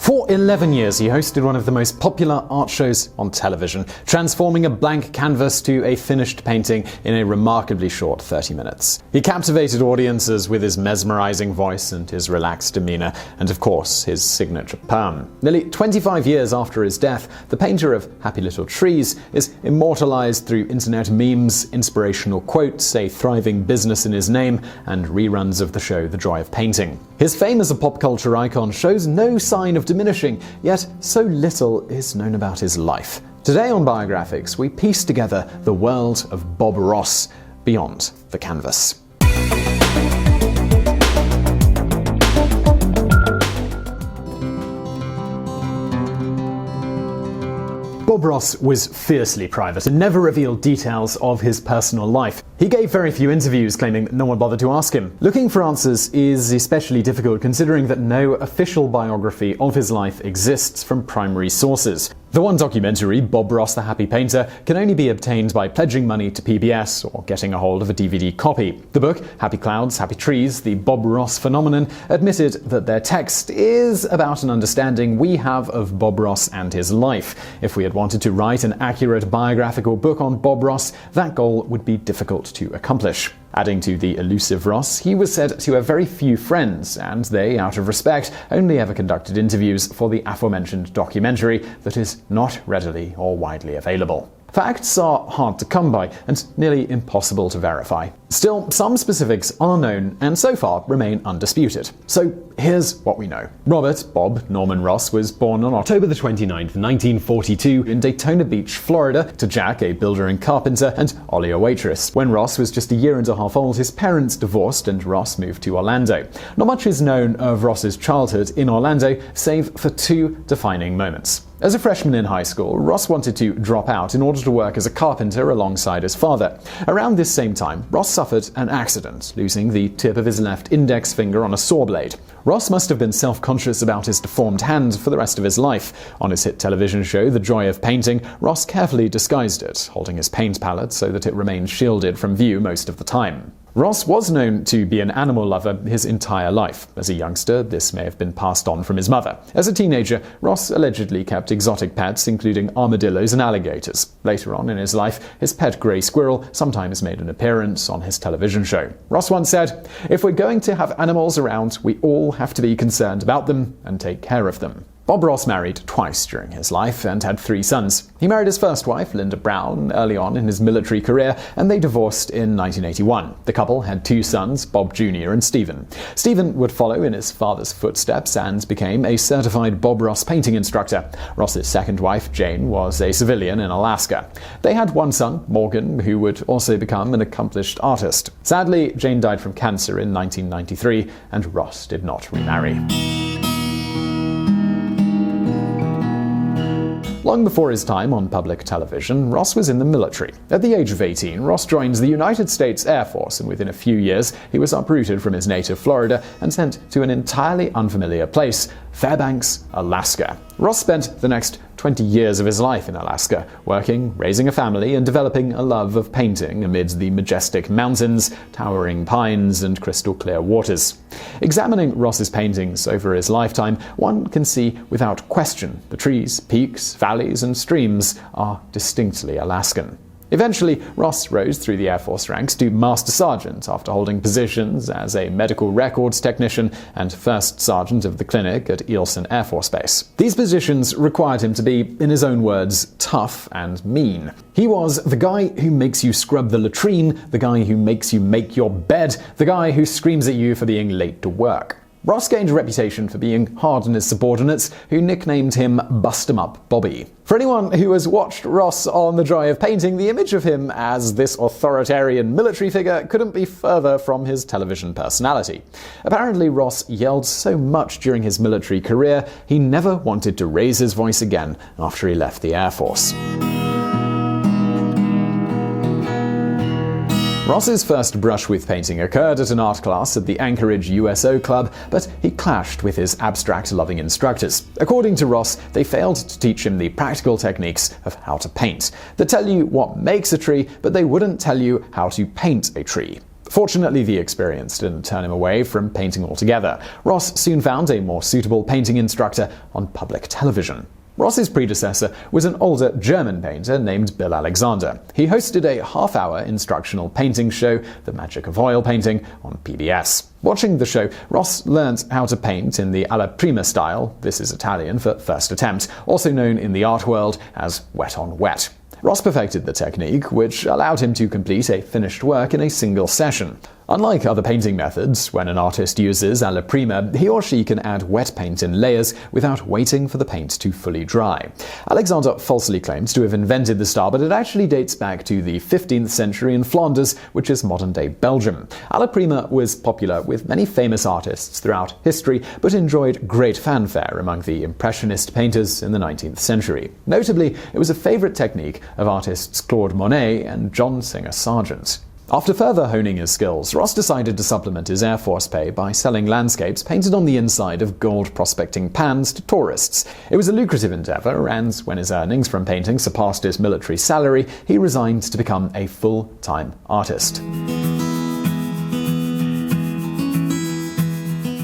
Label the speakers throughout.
Speaker 1: For 11 years, he hosted one of the most popular art shows on television, transforming a blank canvas to a finished painting in a remarkably short 30 minutes. He captivated audiences with his mesmerizing voice and his relaxed demeanor, and of course, his signature perm. Nearly 25 years after his death, the painter of Happy Little Trees is immortalized through internet memes, inspirational quotes, a thriving business in his name, and reruns of the show The Joy of Painting. His fame as a pop culture icon shows no sign of diminishing, yet so little is known about his life. Today on Biographics, we piece together the world of Bob Ross beyond the canvas. Bob Ross was fiercely private and never revealed details of his personal life. He gave very few interviews, claiming that no one bothered to ask him. Looking for answers is especially difficult considering that no official biography of his life exists from primary sources. The one documentary, Bob Ross the Happy Painter, can only be obtained by pledging money to PBS or getting a hold of a DVD copy. The book, Happy Clouds, Happy Trees, The Bob Ross Phenomenon, admitted that their text is about an understanding we have of Bob Ross and his life. If we had wanted to write an accurate biographical book on Bob Ross, that goal would be difficult to accomplish. Adding to the elusive Ross, he was said to have very few friends, and they, out of respect, only ever conducted interviews for the aforementioned documentary that is not readily or widely available. Facts are hard to come by and nearly impossible to verify. Still, some specifics are known and so far remain undisputed. So here's what we know. Robert Bob Norman Ross was born on October 29, 1942 in Daytona Beach, Florida, to Jack, a builder and carpenter, and Ollie, a waitress. When Ross was just a year and a half old, his parents divorced and Ross moved to Orlando. Not much is known of Ross's childhood in Orlando, save for two defining moments. As a freshman in high school, Ross wanted to drop out in order to work as a carpenter alongside his father. Around this same time, Ross suffered an accident, losing the tip of his left index finger on a saw blade. Ross must have been self-conscious about his deformed hand for the rest of his life. On his hit television show, The Joy of Painting, Ross carefully disguised it, holding his paint palette so that it remained shielded from view most of the time. Ross was known to be an animal lover his entire life. As a youngster, this may have been passed on from his mother. As a teenager, Ross allegedly kept exotic pets, including armadillos and alligators. Later on in his life, his pet grey squirrel sometimes made an appearance on his television show. Ross once said, "If we're going to have animals around, we all have to be concerned about them and take care of them." Bob Ross married twice during his life and had 3 sons. He married his first wife, Linda Brown, early on in his military career, and they divorced in 1981. The couple had 2 sons, Bob Jr. and Stephen. Stephen would follow in his father's footsteps and became a certified Bob Ross painting instructor. Ross's second wife, Jane, was a civilian in Alaska. They had 1 son, Morgan, who would also become an accomplished artist. Sadly, Jane died from cancer in 1993, and Ross did not remarry. Long before his time on public television, Ross was in the military. At the age of 18, Ross joined the United States Air Force, and within a few years, he was uprooted from his native Florida and sent to an entirely unfamiliar place, Fairbanks, Alaska. Ross spent the next 20 years of his life in Alaska, working, raising a family, and developing a love of painting amid the majestic mountains, towering pines, and crystal-clear waters. Examining Ross's paintings over his lifetime, one can see without question the trees, peaks, valleys, and streams are distinctly Alaskan. Eventually, Ross rose through the Air Force ranks to Master Sergeant after holding positions as a medical records technician and First Sergeant of the clinic at Eielson Air Force Base. These positions required him to be, in his own words, tough and mean. He was the guy who makes you scrub the latrine, the guy who makes you make your bed, the guy who screams at you for being late to work. Ross gained a reputation for being hard on his subordinates, who nicknamed him Bust-em-up Bobby. For anyone who has watched Ross on The Joy of Painting, the image of him as this authoritarian military figure couldn't be further from his television personality. Apparently, Ross yelled so much during his military career, he never wanted to raise his voice again after he left the Air Force. Ross's first brush with painting occurred at an art class at the Anchorage USO Club, but he clashed with his abstract-loving instructors. According to Ross, they failed to teach him the practical techniques of how to paint. They tell you what makes a tree, but they wouldn't tell you how to paint a tree. Fortunately, the experience didn't turn him away from painting altogether. Ross soon found a more suitable painting instructor on public television. Ross's predecessor was an older German painter named Bill Alexander. He hosted a half-hour instructional painting show, The Magic of Oil Painting, on PBS. Watching the show, Ross learned how to paint in the alla prima style, this is Italian for first attempt, also known in the art world as wet on wet. Ross perfected the technique, which allowed him to complete a finished work in a single session. Unlike other painting methods, when an artist uses alla prima, he or she can add wet paint in layers without waiting for the paint to fully dry. Alexander falsely claims to have invented the style, but it actually dates back to the 15th century in Flanders, which is modern-day Belgium. Alla prima was popular with many famous artists throughout history, but enjoyed great fanfare among the Impressionist painters in the 19th century. Notably, it was a favorite technique of artists Claude Monet and John Singer Sargent. After further honing his skills, Ross decided to supplement his Air Force pay by selling landscapes painted on the inside of gold prospecting pans to tourists. It was a lucrative endeavor, and when his earnings from painting surpassed his military salary, he resigned to become a full-time artist.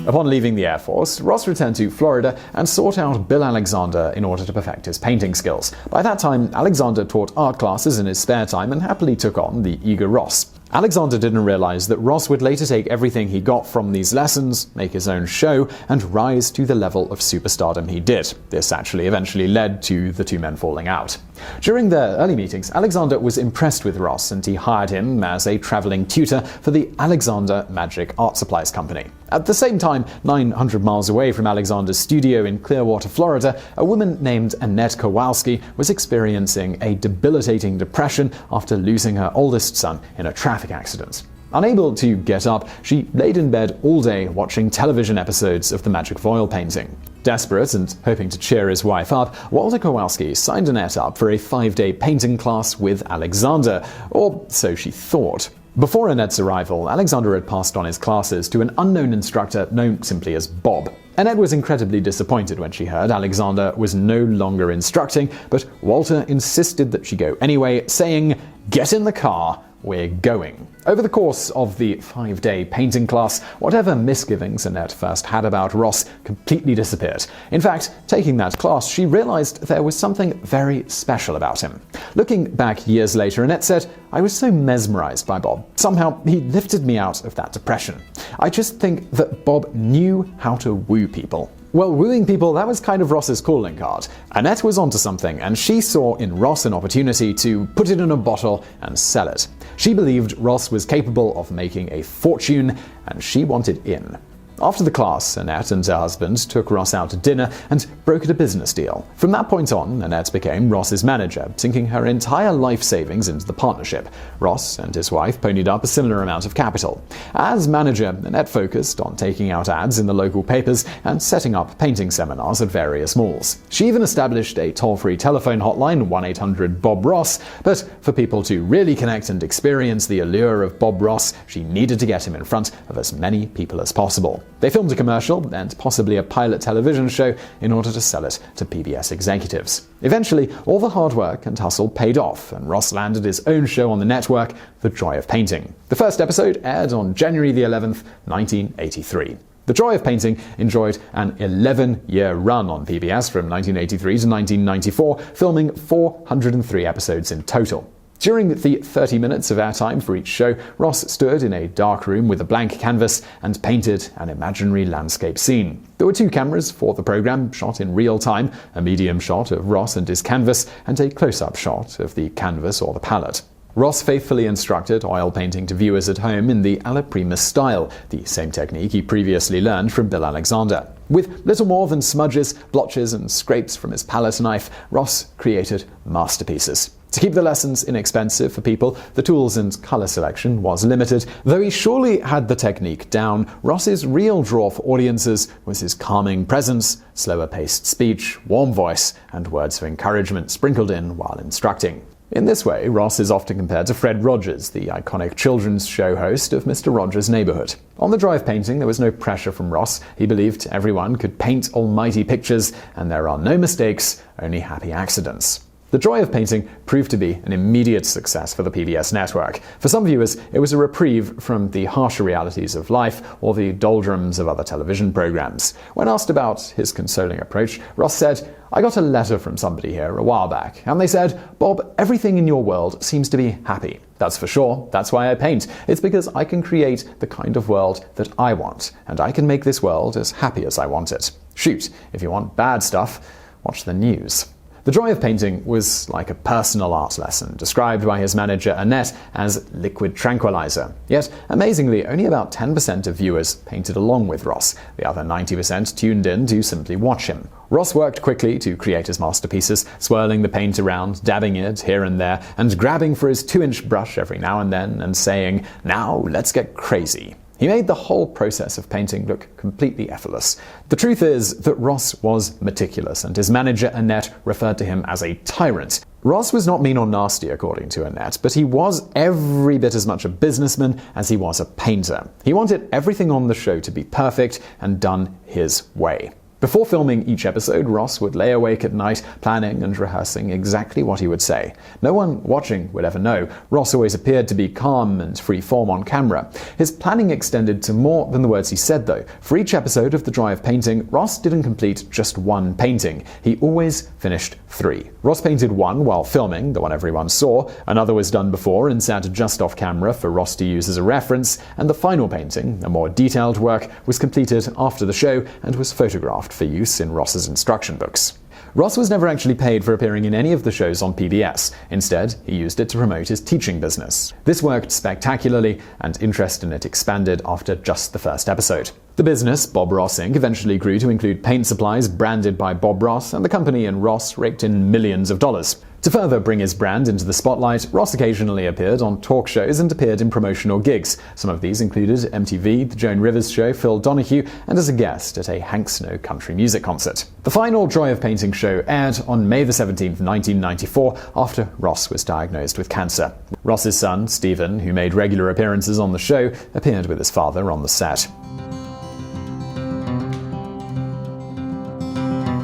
Speaker 1: Upon leaving the Air Force, Ross returned to Florida and sought out Bill Alexander in order to perfect his painting skills. By that time, Alexander taught art classes in his spare time and happily took on the eager Ross. Alexander didn't realize that Ross would later take everything he got from these lessons, make his own show, and rise to the level of superstardom he did. This actually eventually led to the two men falling out. During their early meetings, Alexander was impressed with Ross, and he hired him as a traveling tutor for the Alexander Magic Art Supplies Company. At the same time, 900 miles away from Alexander's studio in Clearwater, Florida, a woman named Annette Kowalski was experiencing a debilitating depression after losing her oldest son in a traffic accident. Unable to get up, she laid in bed all day watching television episodes of The Magic of Oil Painting. Desperate and hoping to cheer his wife up, Walter Kowalski signed Annette up for a 5-day painting class with Alexander, or so she thought. Before Annette's arrival, Alexander had passed on his classes to an unknown instructor known simply as Bob. Annette was incredibly disappointed when she heard Alexander was no longer instructing, but Walter insisted that she go anyway, saying, "Get in the car, we're going." Over the course of the 5-day painting class, whatever misgivings Annette first had about Ross completely disappeared. In fact, taking that class, she realized there was something very special about him. Looking back years later, Annette said, "I was so mesmerized by Bob. Somehow, he lifted me out of that depression. I just think that Bob knew how to woo people." Well, wooing people, that was kind of Ross's calling card. Annette was onto something, and she saw in Ross an opportunity to put it in a bottle and sell it. She believed Ross was capable of making a fortune, and she wanted in. After the class, Annette and her husband took Ross out to dinner and brokered a business deal. From that point on, Annette became Ross's manager, sinking her entire life savings into the partnership. Ross and his wife ponied up a similar amount of capital. As manager, Annette focused on taking out ads in the local papers and setting up painting seminars at various malls. She even established a toll-free telephone hotline, 1-800-BOB-ROSS, but for people to really connect and experience the allure of Bob Ross, she needed to get him in front of as many people as possible. They filmed a commercial and possibly a pilot television show in order to sell it to PBS executives. Eventually, all the hard work and hustle paid off, and Ross landed his own show on the network, The Joy of Painting. The first episode aired on January the 11th, 1983. The Joy of Painting enjoyed an 11-year run on PBS from 1983 to 1994, filming 403 episodes in total. During the 30 minutes of airtime for each show, Ross stood in a dark room with a blank canvas and painted an imaginary landscape scene. There were 2 cameras for the program, shot in real time, a medium shot of Ross and his canvas, and a close-up shot of the canvas or the palette. Ross faithfully instructed oil painting to viewers at home in the alla prima style, the same technique he previously learned from Bill Alexander. With little more than smudges, blotches, and scrapes from his palette knife, Ross created masterpieces. To keep the lessons inexpensive for people, the tools and color selection was limited. Though he surely had the technique down, Ross's real draw for audiences was his calming presence, slower-paced speech, warm voice, and words of encouragement sprinkled in while instructing. In this way, Ross is often compared to Fred Rogers, the iconic children's show host of Mr. Rogers' Neighborhood. On The Joy of Painting, there was no pressure from Ross. He believed everyone could paint almighty pictures, and there are no mistakes, only happy accidents. The Joy of Painting proved to be an immediate success for the PBS network. For some viewers, it was a reprieve from the harsher realities of life or the doldrums of other television programs. When asked about his consoling approach, Ross said, "I got a letter from somebody here a while back, and they said, 'Bob, everything in your world seems to be happy. That's for sure. That's why I paint. It's because I can create the kind of world that I want, and I can make this world as happy as I want it. Shoot, if you want bad stuff, watch the news.'" The Joy of Painting was like a personal art lesson, described by his manager Annette as liquid tranquilizer. Yet, amazingly, only about 10% of viewers painted along with Ross. The other 90% tuned in to simply watch him. Ross worked quickly to create his masterpieces, swirling the paint around, dabbing it here and there, and grabbing for his 2-inch brush every now and then and saying, "Now let's get crazy." He made the whole process of painting look completely effortless. The truth is that Ross was meticulous, and his manager Annette referred to him as a tyrant. Ross was not mean or nasty, according to Annette, but he was every bit as much a businessman as he was a painter. He wanted everything on the show to be perfect and done his way. Before filming each episode, Ross would lay awake at night, planning and rehearsing exactly what he would say. No one watching would ever know. Ross always appeared to be calm and free-form on camera. His planning extended to more than the words he said, though. For each episode of The Joy of Painting, Ross didn't complete just one painting. He always finished 3. Ross painted one while filming, the one everyone saw. Another was done before and sat just off camera for Ross to use as a reference. And the final painting, a more detailed work, was completed after the show and was photographed for use in Ross's instruction books. Ross was never actually paid for appearing in any of the shows on PBS. Instead, he used it to promote his teaching business. This worked spectacularly, and interest in it expanded after just the first episode. The business, Bob Ross Inc., eventually grew to include paint supplies branded by Bob Ross, and the company and Ross raked in millions of dollars. To further bring his brand into the spotlight, Ross occasionally appeared on talk shows and appeared in promotional gigs. Some of these included MTV, The Joan Rivers Show, Phil Donahue, and as a guest at a Hank Snow country music concert. The final Joy of Painting show aired on May 17, 1994, after Ross was diagnosed with cancer. Ross's son, Stephen, who made regular appearances on the show, appeared with his father on the set.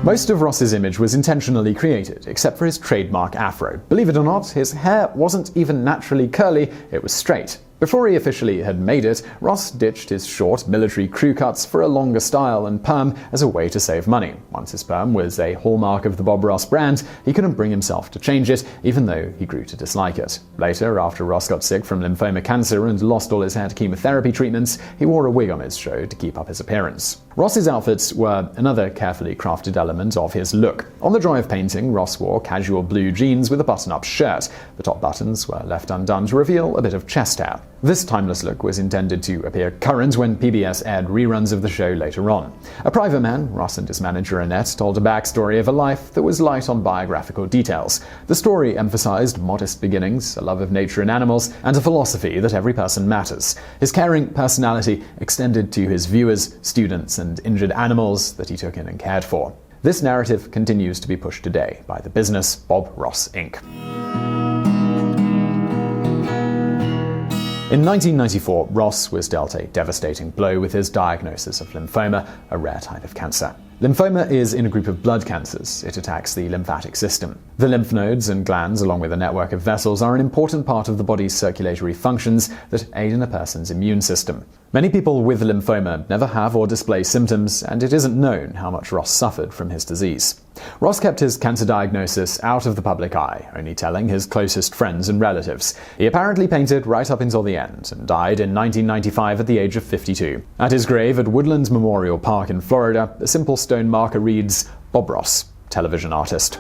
Speaker 1: Most of Ross's image was intentionally created, except for his trademark afro. Believe it or not, his hair wasn't even naturally curly, it was straight. Before he officially had made it, Ross ditched his short military crew cuts for a longer style and perm as a way to save money. Once his perm was a hallmark of the Bob Ross brand, he couldn't bring himself to change it, even though he grew to dislike it. Later, after Ross got sick from lymphoma cancer and lost all his hair to chemotherapy treatments, he wore a wig on his show to keep up his appearance. Ross's outfits were another carefully crafted element of his look. On The Joy of Painting, Ross wore casual blue jeans with a button-up shirt. The top buttons were left undone to reveal a bit of chest hair. This timeless look was intended to appear current when PBS aired reruns of the show later on. A private man, Ross and his manager Annette told a backstory of a life that was light on biographical details. The story emphasized modest beginnings, a love of nature and animals, and a philosophy that every person matters. His caring personality extended to his viewers, students, and injured animals that he took in and cared for. This narrative continues to be pushed today by the business Bob Ross Inc. In 1994, Ross was dealt a devastating blow with his diagnosis of lymphoma, a rare type of cancer. Lymphoma is in a group of blood cancers. It attacks the lymphatic system. The lymph nodes and glands, along with a network of vessels, are an important part of the body's circulatory functions that aid in a person's immune system. Many people with lymphoma never have or display symptoms, and it isn't known how much Ross suffered from his disease. Ross kept his cancer diagnosis out of the public eye, only telling his closest friends and relatives. He apparently painted right up until the end, and died in 1995 at the age of 52. At his grave at Woodlands Memorial Park in Florida, a simple stone marker reads, "Bob Ross, television artist."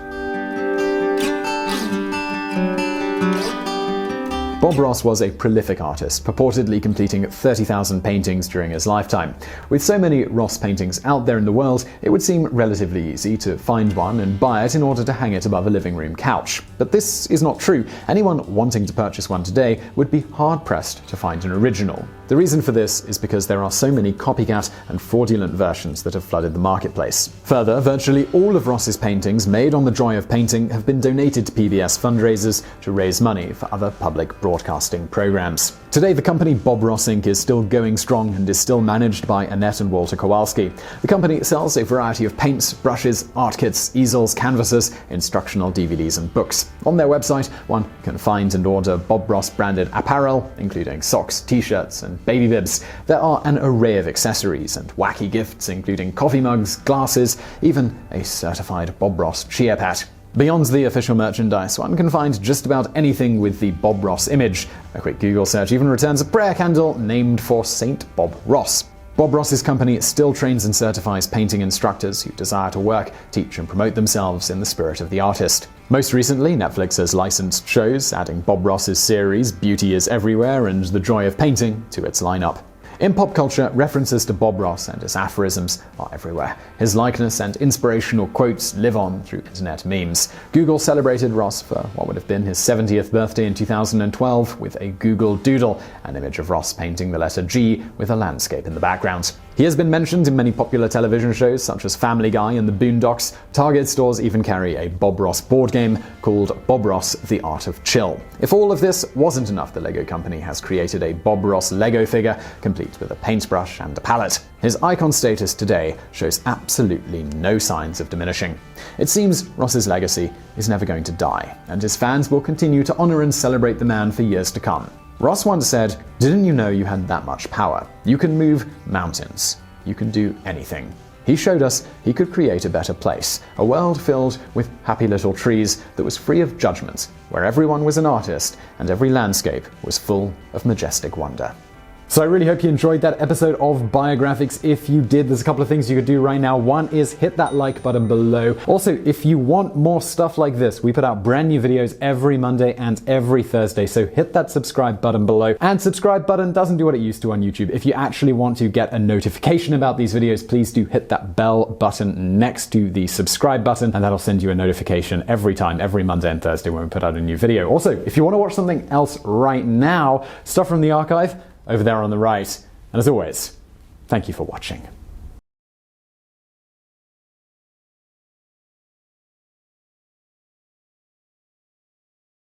Speaker 1: Bob Ross was a prolific artist, purportedly completing 30,000 paintings during his lifetime. With so many Ross paintings out there in the world, it would seem relatively easy to find one and buy it in order to hang it above a living room couch. But this is not true. Anyone wanting to purchase one today would be hard-pressed to find an original. The reason for this is because there are so many copycat and fraudulent versions that have flooded the marketplace. Further, virtually all of Ross's paintings made on the joy of painting have been donated to PBS fundraisers to raise money for other public broadcasting programs. Today, the company Bob Ross Inc. is still going strong and is still managed by Annette and Walter Kowalski. The company sells a variety of paints, brushes, art kits, easels, canvases, instructional DVDs and books. On their website, one can find and order Bob Ross branded apparel, including socks, t-shirts, and baby bibs. There are an array of accessories and wacky gifts, including coffee mugs, glasses, even a certified Bob Ross cheer pad. Beyond the official merchandise, one can find just about anything with the Bob Ross image. A quick Google search even returns a prayer candle named for Saint Bob Ross. Bob Ross's company still trains and certifies painting instructors who desire to work, teach, and promote themselves in the spirit of the artist. Most recently, Netflix has licensed shows, adding Bob Ross's series Beauty is Everywhere and The Joy of Painting to its lineup. In pop culture, references to Bob Ross and his aphorisms are everywhere. His likeness and inspirational quotes live on through internet memes. Google celebrated Ross for what would have been his 70th birthday in 2012 with a Google Doodle, an image of Ross painting the letter G with a landscape in the background. He has been mentioned in many popular television shows such as Family Guy and The Boondocks. Target stores even carry a Bob Ross board game called Bob Ross: The Art of Chill. If all of this wasn't enough, the Lego company has created a Bob Ross Lego figure, complete with a paintbrush and a palette. His icon status today shows absolutely no signs of diminishing. It seems Ross's legacy is never going to die, and his fans will continue to honor and celebrate the man for years to come. Ross once said, "Didn't you know you had that much power? You can move mountains. You can do anything." He showed us he could create a better place, a world filled with happy little trees that was free of judgment, where everyone was an artist and every landscape was full of majestic wonder. So I really hope you enjoyed that episode of Biographics. If you did, there's a couple of things you could do right now. One is hit that like button below. Also, if you want more stuff like this, we put out brand new videos every Monday and every Thursday, so hit that subscribe button below. And subscribe button doesn't do what it used to on YouTube. If you actually want to get a notification about these videos, please do hit that bell button next to the subscribe button, and that'll send you a notification every time, every Monday and Thursday when we put out a new video. Also, if you want to watch something else right now, stuff from the archive, over there on the right. And as always, thank you for watching.